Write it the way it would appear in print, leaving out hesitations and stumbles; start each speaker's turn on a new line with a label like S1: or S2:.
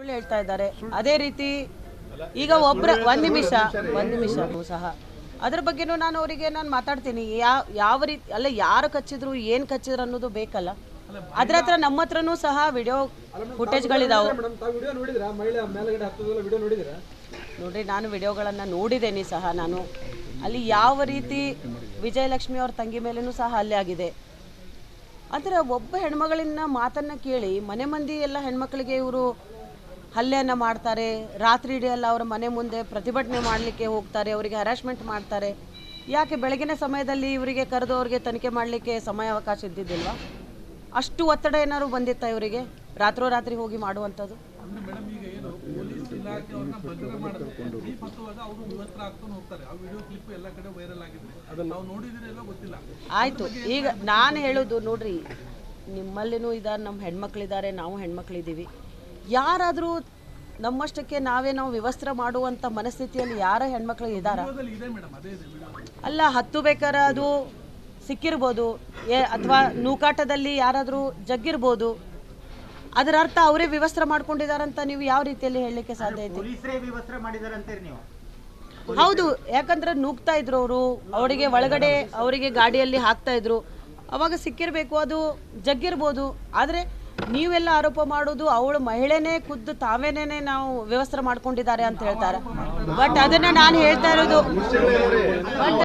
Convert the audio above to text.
S1: ಸುಳ್ಳು ಹೇಳ್ತಾ ಇದ್ದಾರೆ. ಅದೇ ರೀತಿ ಈಗ ಒಂದ್ ನಿಮಿಷ ಸಹ ಅದ್ರ ಬಗ್ಗೆನೂ ನಾನು ಅವರಿಗೆ ಮಾತಾಡ್ತೀನಿ. ಯಾವ ರೀತಿ ಅಲ್ಲ, ಯಾರು ಕಚ್ಚಿದ್ರು ಏನು ಕಚ್ಚಿದ್ರು ಅನ್ನೋದು ಬೇಕಲ್ಲ. ಅದ್ರ ಹತ್ರ ನಮ್ಮ ಹತ್ರನೂ ಸಹ ವಿಡಿಯೋ ಫುಟೇಜ್ಗಳಿದಾವೆ ನೋಡ್ರಿ. ನಾನು ವಿಡಿಯೋಗಳನ್ನು ನೋಡಿದ್ದೇನೆ ಸಹ. ನಾನು ಅಲ್ಲಿ ಯಾವ ರೀತಿ ವಿಜಯಲಕ್ಷ್ಮಿ ಅವ್ರ ತಂಗಿ ಮೇಲೂ ಸಹ ಹಲ್ಲೆ ಆಗಿದೆ. ಆದರೆ ಒಬ್ಬ ಹೆಣ್ಮಗಳಿನ ಮಾತನ್ನು ಕೇಳಿ ಮನೆ ಮಂದಿ ಎಲ್ಲ ಹೆಣ್ಮಕ್ಳಿಗೆ ಇವರು ಹಲ್ಲೆಯನ್ನು ಮಾಡ್ತಾರೆ. ರಾತ್ರಿ ಇಡೀ ಎಲ್ಲ ಅವರ ಮನೆ ಮುಂದೆ ಪ್ರತಿಭಟನೆ ಮಾಡಲಿಕ್ಕೆ ಹೋಗ್ತಾರೆ, ಅವರಿಗೆ ಹರಾಸ್ಮೆಂಟ್ ಮಾಡ್ತಾರೆ. ಯಾಕೆ ಬೆಳಗಿನ ಸಮಯದಲ್ಲಿ ಇವರಿಗೆ ಕರೆದು ಅವರಿಗೆ ತನಿಖೆ ಮಾಡಲಿಕ್ಕೆ ಸಮಯಾವಕಾಶ ಇದ್ದಿದ್ದಿಲ್ವಾ? ಅಷ್ಟು ಒತ್ತಡ ಏನಾದ್ರು ಬಂದಿತ್ತಾ ಇವರಿಗೆ ರಾತ್ರೋರಾತ್ರಿ ಹೋಗಿ ಮಾಡುವಂಥದ್ದು? ಆಯಿತು. ಈಗ ನಾನು ಹೇಳೋದು ನೋಡ್ರಿ, ನಿಮ್ಮಲ್ಲಿನೂ ಇದ್ದಾರೆ, ನಮ್ಮ ಹೆಣ್ಮಕ್ಳಿದ್ದಾರೆ, ನಾವು ಹೆಣ್ಮಕ್ಳಿದ್ದೀವಿ. ಯಾರಾದರೂ ನಮ್ಮಷ್ಟಕ್ಕೆ ನಾವು ವಿವಸ್ತ್ರ ಮಾಡುವಂಥ ಮನಸ್ಥಿತಿಯಲ್ಲಿ ಯಾರ ಹೆಣ್ಮಕ್ಳು ಇದ್ದಾರಾ? ಅಲ್ಲ, ಹತ್ತು ಬೇಕಾದ್ರೆ ಅದು ಸಿಕ್ಕಿರ್ಬೋದು, ಅಥವಾ ನೂಕಾಟದಲ್ಲಿ ಯಾರಾದರೂ ಜಗ್ಗಿರ್ಬೋದು. ಅದರ ಅರ್ಥ ಅವರೇ ವಿವಸ್ತ್ರ ಮಾಡ್ಕೊಂಡಿದಾರಂತ ನೀವು ಯಾವ ರೀತಿಯಲ್ಲಿ ಹೇಳಲಿಕ್ಕೆ ಸಾಧ್ಯ ಐತಿ? ಹೌದು, ಯಾಕಂದ್ರೆ ನೂಗ್ತಾ ಇದ್ರು ಅವರು, ಅವರಿಗೆ ಒಳಗಡೆ ಅವರಿಗೆ ಗಾಡಿಯಲ್ಲಿ ಹಾಕ್ತಾ ಇದ್ರು, ಅವಾಗ ಸಿಕ್ಕಿರಬೇಕು, ಅದು ಜಗ್ಗಿರ್ಬೋದು. ಆದರೆ ನೀವೆಲ್ಲ ಆರೋಪ ಮಾಡೋದು ಅವಳು ಮಹಿಳೆನೇ ಖುದ್ದು ತಾವೇನೇ ನಾವು ವ್ಯವಸ್ಥೆ ಮಾಡ್ಕೊಂಡಿದ್ದಾರೆ ಅಂತ ಹೇಳ್ತಾರೆ. ಬಟ್ ಅದನ್ನ ನಾನು ಹೇಳ್ತಾ ಇರೋದು